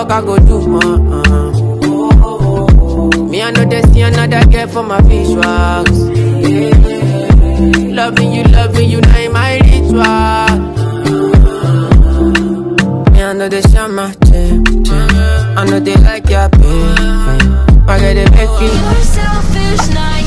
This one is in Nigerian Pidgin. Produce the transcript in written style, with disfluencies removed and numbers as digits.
talk, I go do more. Me, I know they see another girl for my visuals. Loving you, now in my ritual. Me, I know they share my chain. I know they like your baby. I get it back. You're selfish, now